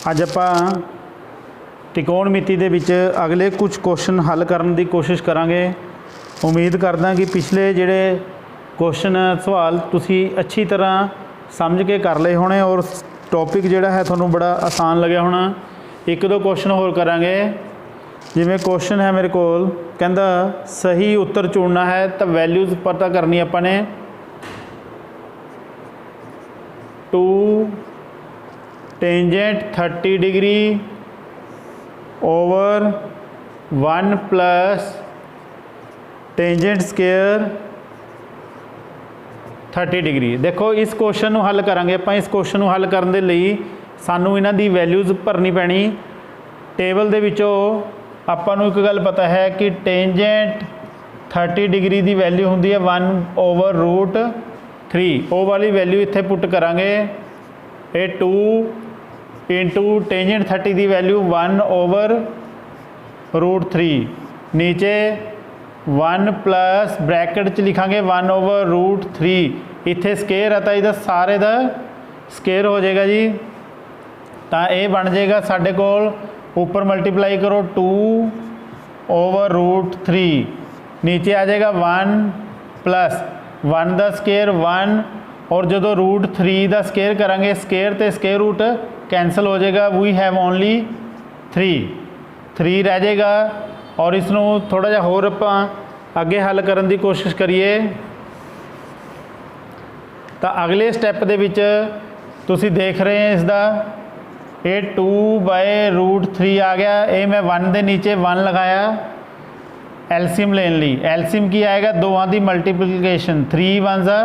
ਅੱਜ ਆਪਾਂ त्रिकोणमिति ਦੇ ਵਿੱਚ अगले कुछ क्वेश्चन हल करने की कोशिश करांगे। उम्मीद करदा कि पिछले जिहड़े क्वेश्चन सवाल तुसी अच्छी तरह समझ के कर लए होने और टॉपिक जिहड़ा है तुहानूं बड़ा आसान लग्या होना। एक दो क्वेश्चन होर करांगे। जिवें क्वेश्चन है मेरे कोल, कहंदा सही उत्तर चुनना है तो वैल्यूज़ पता करनी आपां ने। 2 tangent 30 degree over 1 plus tangent square 30 degree. देखो इस क्वेश्चन को हल करांगे आपां। इस क्वेश्चन को हल करने के लिए सानू इन्हां दी वैल्यूज़ भरनी पैनी। टेबल दे विचों आपां नूं एक गल पता है कि टेंजेंट 30 डिग्री की वैल्यू हुंदी है 1/√3। वो वाली वैल्यू इत्थे पुट करांगे। ये 2 इंटू टेंजेंट 30 की वैल्यू 1/√3। नीचे 1 प्लस ब्रैकेट च लिखांगे 1/√3। इत्थे स्केयर है तो इहदा सारे का स्केयर हो जाएगा जी। तो ये बन जाएगा साढ़े कोल, ऊपर मल्टीप्लाई करो 2/√3। नीचे आ जाएगा 1 प्लस 1 का स्केयर 1 और जो √3 का स्केयर करांगे स्केयर तो स्केयर रूट कैंसल हो जाएगा। वी हैव ओनली 3 रह जाएगा। और इसनों थोड़ा जिहा होर आपां अगे हल करने की कोशिश करिए। तो अगले स्टैप दे विच तुसीं देख रहे हैं इसका ये 2/√3 आ गया। ये मैं 1 के नीचे 1 लगाया एलसीएम लेने ली। एलसीएम की आएगा दोवां की मल्टीप्लीकेशन 3 1 ज़ा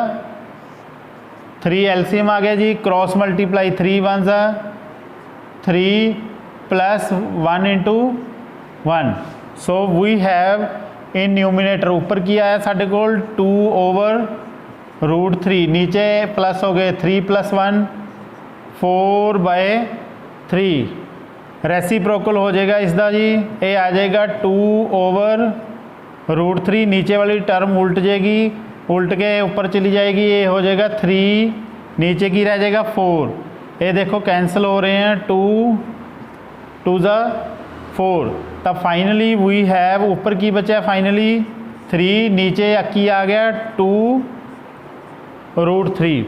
3 एलसीएम आ गया जी। क्रॉस मल्टीप्लाई 3 1 ज़ा 3 plus 1 into 1। So we have in numerator ऊपर की आया साढ़े कोल 2/√3। नीचे प्लस हो गए 3 + 1 4/3। रेसिप्रोकल हो जाएगा इसका जी। ये आ जाएगा 2/√3। नीचे वाली टर्म उल्ट जाएगी, उल्ट के ऊपर चली जाएगी। ये हो जाएगा 3, नीचे की रह जाएगा 4। ये देखो कैंसिल हो रहे हैं 2 2 ज़ा 4। तब फाइनली वी हैव ऊपर की बचा फाइनली 3, नीचे की आ गया 2/√3।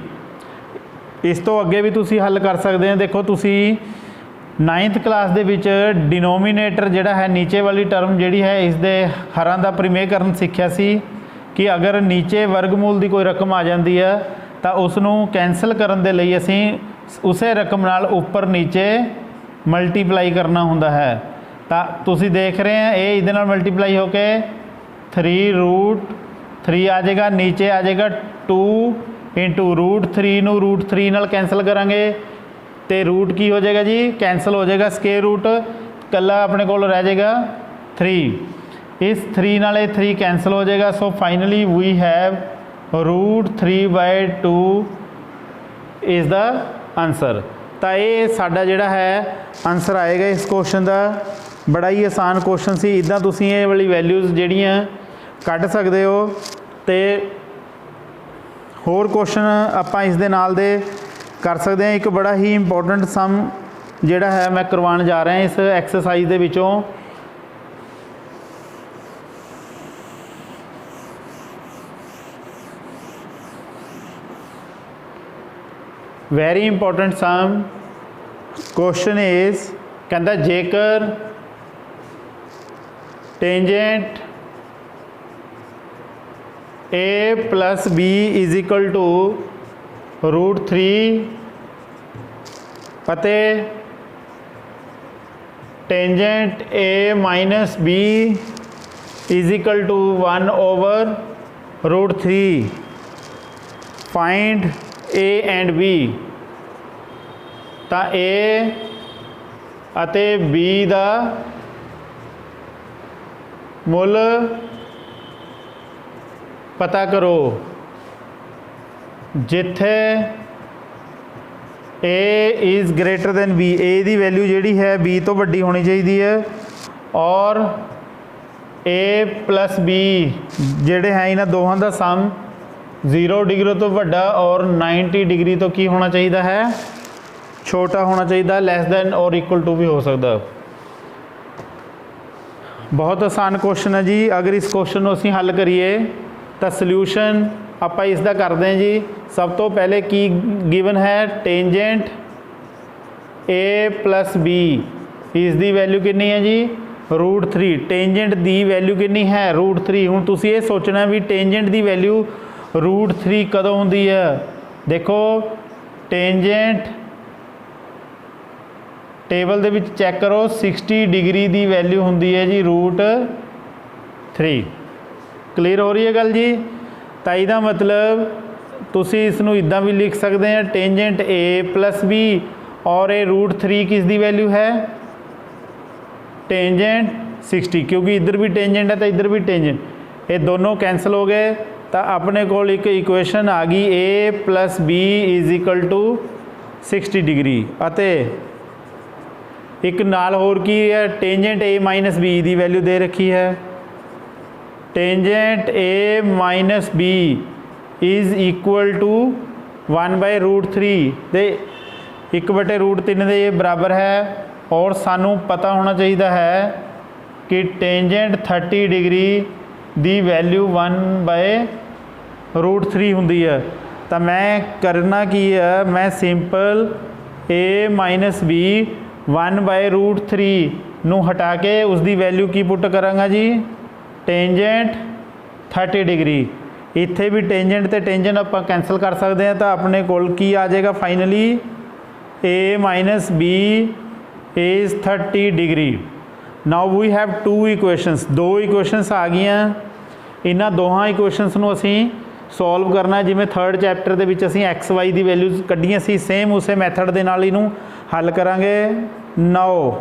इस तो अगे भी तुसी हल कर सकते हैं। देखो तुसी 9th क्लास दे विच डिनोमीनेटर जिहड़ा है नीचे वाली टर्म जिहड़ी है इसके हरां दा परिमेयकरण सीखिया सी कि अगर नीचे वर्गमूल की कोई रकम आ जाती है तो उसनों कैंसल करने के लिए असी उसे रकम नाल ऊपर नीचे मल्टीप्लाई करना हुंदा है। तो तुसी देख रहे हैं ये इहदे नाल मल्टीप्लाई होके 3√3 आ जाएगा। नीचे आ जाएगा 2 इंटू √3 नूं √3 नाल कैंसल करांगे तो रूट की हो जाएगा जी, कैंसल हो जाएगा। स्केयर रूट कल्ला अपने कोल रह जाएगा 3। इस 3 नाल 3 कैंसल हो जाएगा। So finally we have √3/2 is the answer. तो ये साडा जिहड़ा है आंसर आएगा इस क्वेश्चन का। बड़ा ही आसान क्वेश्चन सी। इदां तुसीं ये वाली वैल्यूज़ जिहड़ियां कढ सकदे हो। तो होर क्वेश्चन आपां इस दे नाल दे कर सकते हैं। एक बड़ा ही इंपॉर्टेंट सम जिहड़ा है मैं करवाने जा रहा इस एक्सरसाइज दे विचों। Very important sum question is कहता जेकर टेंजेंट A + B = √3 ਅਤੇ tangent A - B = 1/√3 find A and B। तो A ਅਤੇ B का मुल पता करो जिथे A is greater than B। A की वैल्यू जी है B तो वड्डी होनी चाहिए है और A + B जेडे हैं इन्होंने दोवां का सम 0 डिग्री तो वड्डा और 90 डिग्री तो की होना चाहिए है छोटा होना चाहिए, लैस दैन और इक्वल टू भी हो सकता। बहुत आसान क्वेश्चन है जी। अगर इस क्वेश्चन को असीं हल करिए तो सल्यूशन आप इसका करते हैं जी। सब तो पहले की गिवन है टेंजेंट ए प्लस बी, इसकी वैल्यू कितनी है जी √3। टेंजेंट की वैल्यू कितनी है √3। हुण तुसीं ये सोचना भी टेंजेंट की वैल्यू √3 कदों होंदी है। देखो टेंजेंट टेबल दे विच चैक करो 60 डिग्री की वैल्यू होंदी है जी √3। क्लीयर हो रही है गल जी। तो इसका मतलब तुसीं इसनूं इदां भी लिख सकते हैं टेंजेंट ए प्लस बी और ये √3 किसकी वैल्यू है टेंजेंट 60, क्योंकि इधर भी टेंजेंट है तो इधर भी टेंजेंट, ये दोनों कैंसल हो गए। तो अपने को एक इक्वेशन आ गई A plus B is equal to 60 degree. अते एक नाल होर की है टेंजेंट ए माइनस बी की वैल्यू दे रखी है। Tangent A minus B is equal to 1/√3 दे 1/√3 दे बराबर है। और सानू पता होना चाहिए है कि टेंजेंट 30 डिग्री की वैल्यू 1/√3 होंदी है। तो मैं करना की है, मैं सिंपल ए माइनस बी 1/√3 नू हटा के उसकी वैल्यू की पुट करांगा जी टेंजेंट 30 डिग्री। इत्थे भी टेंजेंट ते टेंजेंट आप कैंसल कर सकते हैं। तो अपने कोल की आ जाएगा finally A minus B is 30 degree. Now we have 2 equations, 2 equations आ गई। इन्हां दोहां इक्वेशनस नू असीं सॉल्व करना जिमें 3rd चैप्टर दे विच असीं एक्स वाई दी वैल्यूज़ कड्ढियां सी, सेम उस मैथड दे नाल इनू हल करांगे। 9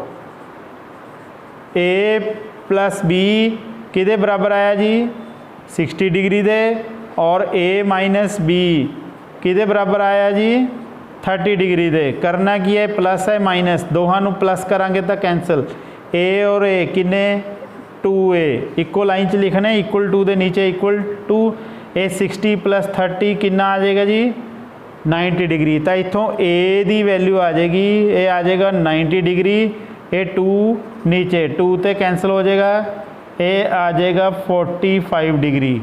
ए प्लस बी किहदे बराबर आया जी 60 डिग्री दे, और ए माइनस बी किहदे बराबर आया जी 30 डिग्री दे। करना की है प्लस है माइनस, दोहां नू प्लस करांगे तो कैंसल। ए और ए किन्ने 2a इक्वल लाइन च लिखने, इक्वल टू दे नीचे इक्वल टू। ए 60 + 30 कितना आ जाएगा जी 90 डिग्री। तो इतों ए की वैल्यू आ जाएगी, ये आ जाएगा 90 डिग्री। ये 2 नीचे 2 तो कैंसल हो जाएगा, ये आ जाएगा 45 डिग्री।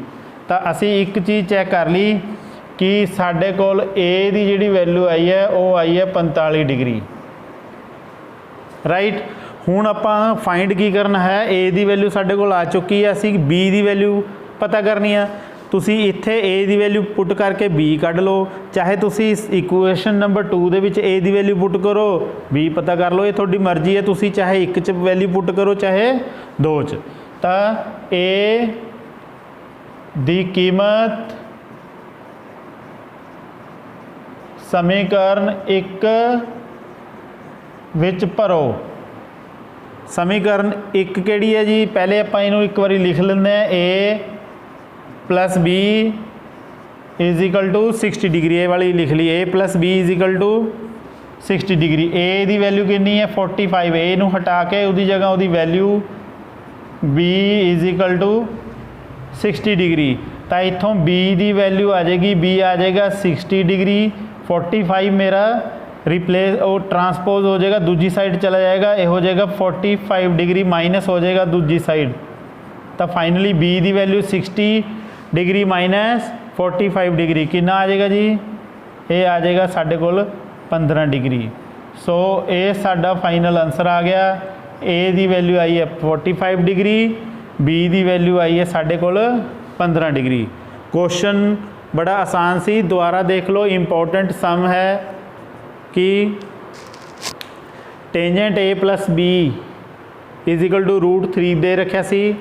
तो असी एक चीज़ चैक कर ली कि साढ़े कोल ए की जिहड़ी वैल्यू आई है वो आई है 45 डिग्री। राइट, हुण आपां फाइंड की करना है, ए की वैल्यू साढ़े कोल आ चुकी है, असी बी की वैल्यू पता करनी है। तुसी इत्थे ए की वैल्यू पुट करके बी कढ़ लो, चाहे तुसी इस इक्वेशन नंबर 2 दे विच ए की वैल्यू पुट करो बी पता कर लो, ये थोड़ी मर्जी है। तुसी चाहे 1 च वैल्यू पुट करो चाहे 2 च। तो ए दी कीमत समीकरण 1 विच भरो। समीकरण 1 किहड़ी है जी, पहले आपां इहनूं एक बारी लिख लैंदे हैं A plus B is equal to 60 degree, A वाली लिख ली, A plus B is equal to 60 degree. A की वैल्यू कितनी है 45, ए नू हटा के उसकी जगह उसकी value B is equal to 60 degree. तो इतों बी की वैल्यू आ जाएगी, बी आ जाएगा 60 डिग्री। 45 मेरा रिप्लेस और ट्रांसपोज हो जाएगा, दूजी साइड चला जाएगा, ये हो जाएगा 45 डिग्री माइनस हो जाएगा दूजी साइड। तो फाइनली बी की वैल्यू 60 डिग्री माइनस 45 डिग्री कितना आ जाएगा जी, ये आ जाएगा साढ़े कोल 15 डिग्री। सो ये साडा फाइनल आंसर आ गया। ए की वैल्यू आई है 45 डिग्री, बी की वैल्यू आई है साढ़े कोल 15 डिग्री। क्वेश्चन बड़ा आसान सी, दोबारा देख लो। इंपॉर्टेंट सम है कि tangent A plus B is equal to √3 दे रखा सी,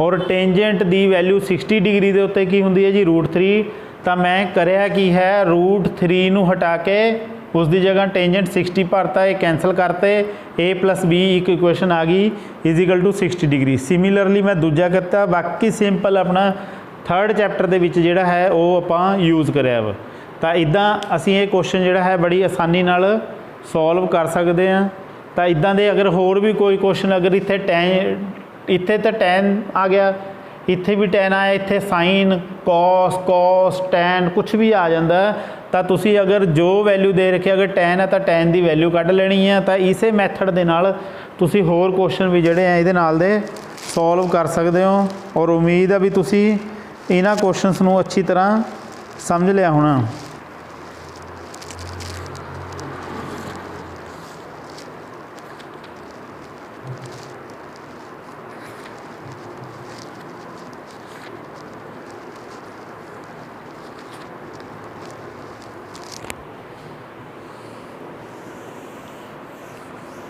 और टेंजेंट की वैल्यू 60 डिग्री के उत्ते की होंगी है जी √3। तो मैं करया की है √3 नू हटा के उसकी जगह टेंजेंट 60 भरता है, कैंसल करते, ए प्लस बी एक इक्वेशन आ गई is equal to 60 degree. Similarly मैं दूजा करता, बाकी सिंपल अपना 3rd चैप्टर के विच जिहड़ा है वो आपां यूज़ कराया वा। तो इदां असीं ये क्वेश्चन जिहड़ा है बड़ी आसानी नाल सॉल्व कर सकते हैं। तो इदां दे अगर होर भी कोई क्वेश्चन अगर इत्थे तो 10 आ गया, इत्थे भी tan आया, इत्थे साइन कॉस टैन कुछ भी आ जाता है। तो तुसी अगर जो वैल्यू दे रखी अगर tan है तो tan की वैल्यू कढ़ लेनी है। तो इसे मैथड के नाल तुसी होर क्वेश्चन भी जिहड़े हैं इहदे नाल दे सॉल्व कर सकते हो। और उम्मीद है भी तुसी इन्हां क्वेश्चनस नूं अच्छी तरह समझ लिया होना।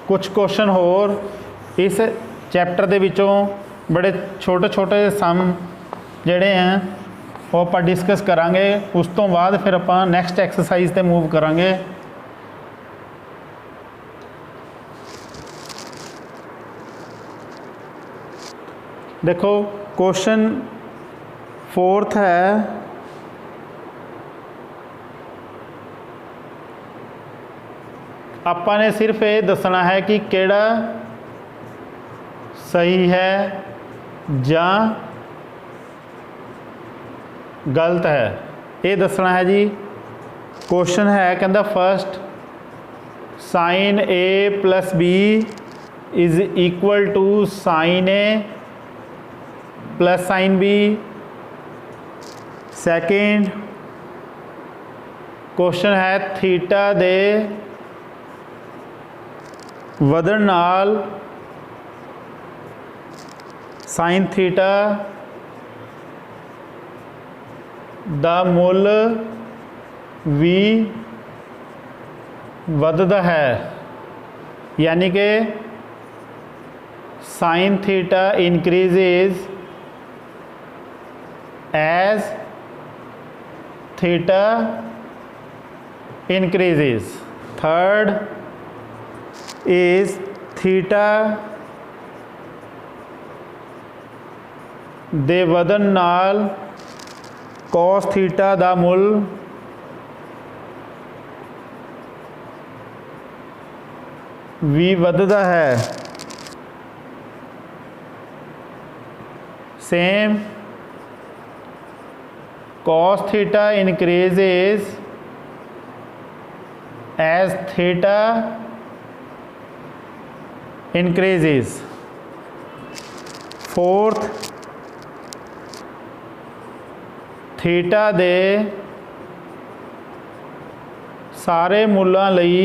कुछ क्वेश्चन होर इस चैप्टर के विचों बड़े छोटे छोटे सम जिहड़े हैं वो आपां डिस्कस करांगे। उस तो बाद फिर आपां नैक्सट एक्सरसाइज ते मूव करांगे। देखो क्वेश्चन 4th है, आपां ने सिर्फ ये दसना है कि केड़ा सही है या गलत है, ये दसना है जी। क्वेश्चन है कहता first sine A plus B is equal to sine A plus sine B. Second question है थीटा दे ਵਧਣ नाल साइन थीटा दा मुल भी ਵਧਦਾ है, यानी कि sine theta increases as theta increases. Third is theta दे ਵਧਣ नाल cos थीटा दा मुल भी ਵਧਦਾ है। Same cos theta increases as theta increases। Fourth theta दे सारे मुल्लां लई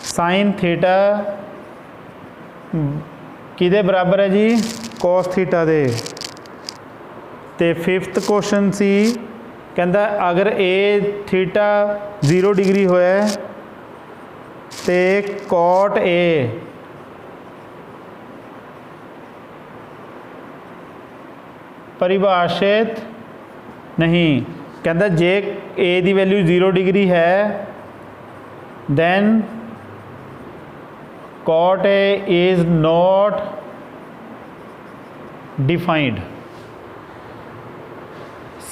साइन थीटा किहदे बराबर है जी, cos थीटा दे। ते फिफ्थ क्वेश्चन सी कहंदा अगर ए थीटा 0 डिग्री होया ते कॉट ए परिभाषित नहीं। कहता जे ए की वैल्यू 0 डिग्री है then cot A is not defined.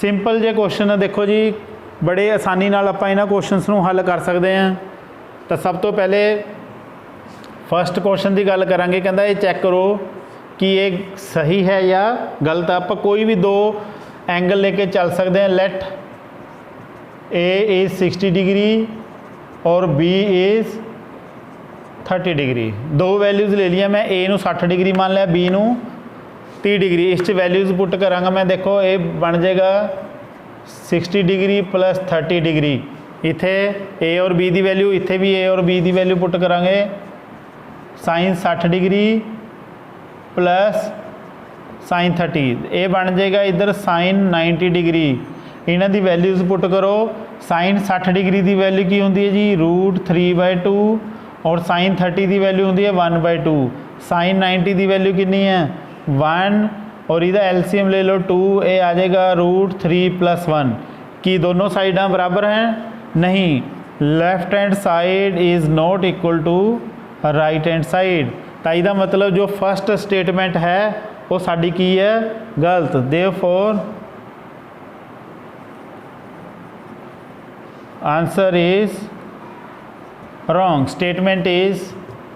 Simple जे क्वेश्चन देखो जी, बड़े आसानी नाल आपां इन्हां क्वेश्चनस नूं हल कर सकते हैं। तो सब तो पहले फर्स्ट क्वेश्चन की गल करांगे। कहता ये चैक करो कि ये सही है या गलत। आप कोई भी दो एंगल लेके चल सकते हैं। लेट ए इज़ 60 डिग्री और बी इज़ 30 डिग्री। दो वैल्यूज़ ले लिया मैं, ए नू 60 डिग्री मान लिया, बी नू 30 डिग्री। इस वैल्यूज़ पुट करांगा मैं, देखो ये बन जाएगा 60 डिग्री प्लस 30 डिग्री। इत्थे ए और बी की वैल्यू, इत्थे भी ए और बी की वैल्यू पुट करांगे। साइन 60 डिग्री प्लस साइन 30, ये बन जाएगा इधर साइन 90 डिग्री। इन्हां दी वैल्यूज़ पुट करो। साइन 60 डिग्री की वैल्यू की होंदी है जी √3/2 और साइन 30 की वैल्यू होंदी है 1/2। साइन 90 की वैल्यू कितनी है 1 और इहदा एलसीएम ले लो 2, ये आ जाएगा √3 + 1। कि दोनों साइडां बराबर हैं? नहीं। Left hand side is not equal to right hand side. तो इसका मतलब जो फर्स्ट स्टेटमेंट है वो साडी की है गलत। Therefore answer is wrong, statement is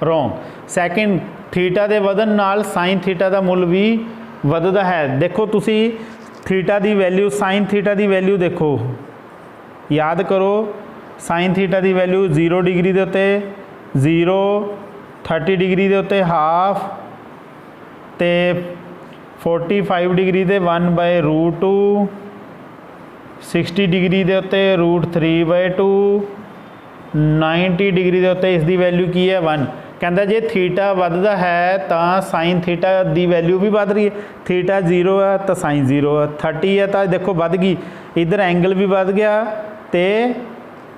wrong. Second theta ਦੇ ਵਧਣ ਨਾਲ ਸਾਈਨ ਥੀਟਾ ਦਾ ਮੁੱਲ ਵੀ ਵੱਧਦਾ ਹੈ। ਦੇਖੋ ਤੁਸੀਂ ਥੀਟਾ ਦੀ ਵੈਲਿਊ, ਸਾਈਨ ਥੀਟਾ ਦੀ ਵੈਲਿਊ ਦੇਖੋ, ਯਾਦ ਕਰੋ ਸਾਈਨ ਥੀਟਾ ਦੀ ਵੈਲਿਊ 0 ਡਿਗਰੀ ਦੇ ਉੱਤੇ 0, 30 ਡਿਗਰੀ ਦੇ ਉੱਤੇ ਹਾਫ ਤੇ 45 ਡਿਗਰੀ ਤੇ 1/√2, 60 ਡਿਗਰੀ ਦੇ ਉੱਤੇ √3/2, 90 ਡਿਗਰੀ ਦੇ ਉੱਤੇ ਇਸ ਦੀ ਵੈਲਿਊ ਕੀ ਹੈ 1। ਕਹਿੰਦਾ ਜੇ ਥੀਟਾ ਵੱਧਦਾ ਹੈ ਤਾਂ ਸਾਈਨ ਥੀਟਾ ਦੀ ਵੈਲਿਊ ਵੀ ਵੱਧ ਰਹੀ ਹੈ। ਥੀਟਾ 0 ਹੈ ਤਾਂ ਸਾਈਨ 0 ਹੈ, 30 ਹੈ ਤਾਂ ਦੇਖੋ ਵੱਧ ਗਈ, ਇੱਧਰ ਐਂਗਲ ਵੀ ਵੱਧ ਗਿਆ ਤੇ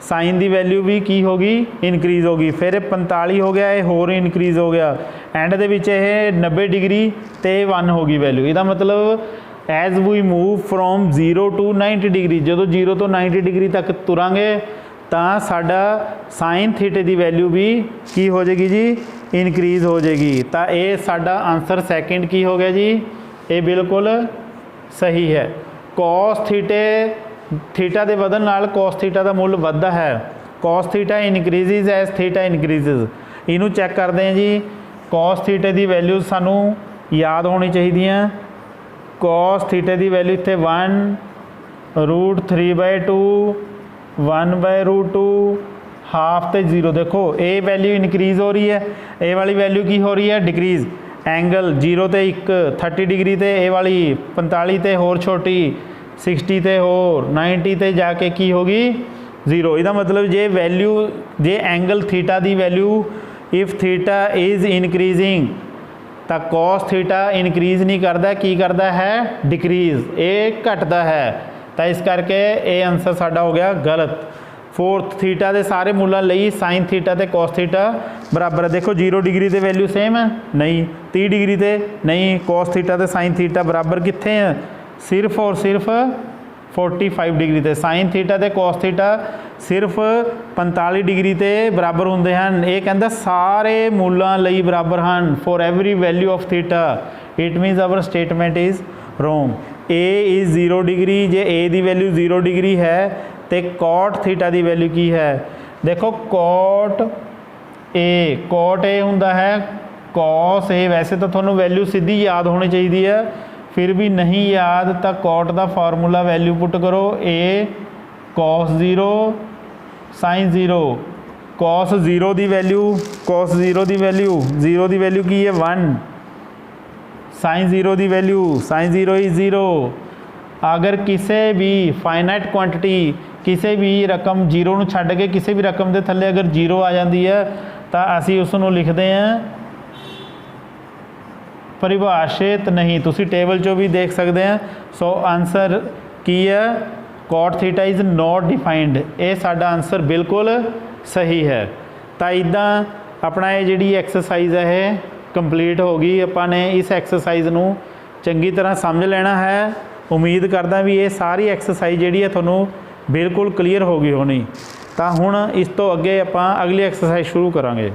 ਸਾਈਨ ਦੀ ਵੈਲਿਊ ਵੀ ਕੀ ਹੋ ਗਈ, ਇਨਕਰੀਜ਼ ਹੋ ਗਈ। ਫਿਰ ਇਹ 45 ਹੋ ਗਿਆ, ਇਹ ਹੋਰ ਇਨਕਰੀਜ਼ ਹੋ ਗਿਆ, ਐਂਡ ਦੇ ਵਿੱਚ ਇਹ 90 ਡਿਗਰੀ ਤੇ 1 ਹੋ ਗਈ ਵੈਲਿਊ। ਇਹਦਾ ਮਤਲਬ as we move from 0 to 90 degree, ਜਦੋਂ 0 ਤੋਂ 90 ਡਿਗਰੀ ਤੱਕ ਤੁਰਾਂਗੇ ਤਾਂ ਸਾਡਾ ਸਾਈਨ ਥੀਟੇ ਦੀ ਵੈਲਿਊ ਵੀ ਕੀ ਹੋ ਜਾਏਗੀ ਜੀ, ਇਨਕਰੀਜ਼ ਹੋ ਜਾਏਗੀ। ਤਾਂ ਇਹ ਸਾਡਾ ਆਨਸਰ ਸੈਕਿੰਡ ਕੀ ਹੋ ਗਿਆ ਜੀ, ਇਹ ਬਿਲਕੁਲ ਸਹੀ ਹੈ। ਕੋਸ ਥੀਟਾ ਦੇ ਵਧਣ ਨਾਲ ਕੋਸ ਥੀਟਾ ਦਾ ਮੁੱਲ ਵੱਧਦਾ ਹੈ। ਕੋਸ ਥੀਟਾ ਇਨਕਰੀਜ਼ਿਜ਼ ਐਜ਼ ਥੀਟਾ ਇਨਕਰੀਜ਼ਿਜ਼। ਇਹਨੂੰ ਚੈੱਕ ਕਰਦੇ ਹਾਂ ਜੀ। ਕੋਸ ਥੀਟੇ ਦੀ ਵੈਲਿਊ ਸਾਨੂੰ ਯਾਦ ਹੋਣੀ ਚਾਹੀਦੀਆਂ। ਕੋਸ ਥੀਟੇ ਦੀ ਵੈਲਿਊ ਇੱਥੇ 1√3/2, 1/√2, ਹਾਫ ਤੇ 0। ਦੇਖੋ ਇਹ ਵੈਲਿਊ ਇਨਕਰੀਜ਼ ਹੋ ਰਹੀ ਹੈ, ਇਹ ਵਾਲੀ ਵੈਲਿਊ ਕੀ ਹੋ ਰਹੀ ਹੈ, ਡਿਕਰੀਜ਼। ਐਂਗਲ 0 ਤੇ 1, 30 ਡਿਗਰੀ ਤੇ ਇਹ ਵਾਲੀ 45 ਤੇ ਹੋਰ ਛੋਟੀ, 60 ਤੇ ਹੋਰ 90 ਤੇ ਜਾ ਕੇ ਕੀ ਹੋਗੀ 0। ਇਹਦਾ ਮਤਲਬ ਜੇ ਵੈਲਿਊ, ਜੇ angle theta the value if theta is increasing ਤਾਂ ਕੋਸ ਥੀਟਾ ਇਨਕਰੀਜ਼ ਨਹੀਂ ਕਰਦਾ, ਕੀ ਕਰਦਾ ਹੈ, ਡਿਕਰੀਜ਼, ਇਹ ਘਟਦਾ ਹੈ। ਤਾਂ ਇਸ ਕਰਕੇ ਇਹ ਆਨਸਰ ਸਾਡਾ ਹੋ ਗਿਆ ਗਲਤ। फोर्थ थीटा के सारे मूलों ਲਈ साइन थीटा ਤੇ cos थीटा बराबर है। देखो 0 डिग्री ते वैल्यू सेम है नहीं, 30 डिग्री ते नहीं, cos थीटा ते साइन थीटा बराबर कितने हैं, सिर्फ और सिर्फ 45 डिग्री ते। साइन थीटा ते cos थीटा सिर्फ 45 डिग्री ते बराबर होंगे हैं। ये कहता सारे मूलों ਲਈ बराबर हैं, for every value of theta. It means our statement is wrong. A is 0 degree, जे ए की वैल्यू 0 डिग्री है तो कॉट थीटा की वैल्यू की है। देखो कॉट ए हुंदा है कॉस ए। वैसे तो थोनों वैल्यू सीधी याद होनी चाहिए है, फिर भी नहीं याद तो कॉट का फार्मूला वैल्यू पुट करो, ए कॉस 0 साइन 0। कॉस 0 की वैल्यू, कॉस 0 की वैल्यू, 0 की वैल्यू की है 1। साइन 0 की वैल्यू, साइन 0 इज 0। अगर किसी भी फाइनाइट क्वांटिटी, किसी भी रकम 0 ਨੂੰ ਛੱਡ के किसी भी रकम के थले अगर 0 आ जाती है तो असी उसनों लिखते हैं परिभाषित नहीं। तुसी टेबल चो भी देख सकते हैं। सो आंसर की है, cot theta is not defined. ये साडा आंसर बिल्कुल सही है। तो इदां अपना ये जिहड़ी एक्सरसाइज है कंप्लीट हो गई। अपने इस एक्सरसाइज नूं चंगी तरह समझ लेना है। उम्मीद करदा भी ये सारी एक्सरसाइज जिहड़ी है तुहानूं बिल्कुल क्लीयर हो गई होनी। तो हुण इस तो अगे आपां अगली एक्सरसाइज शुरू करांगे।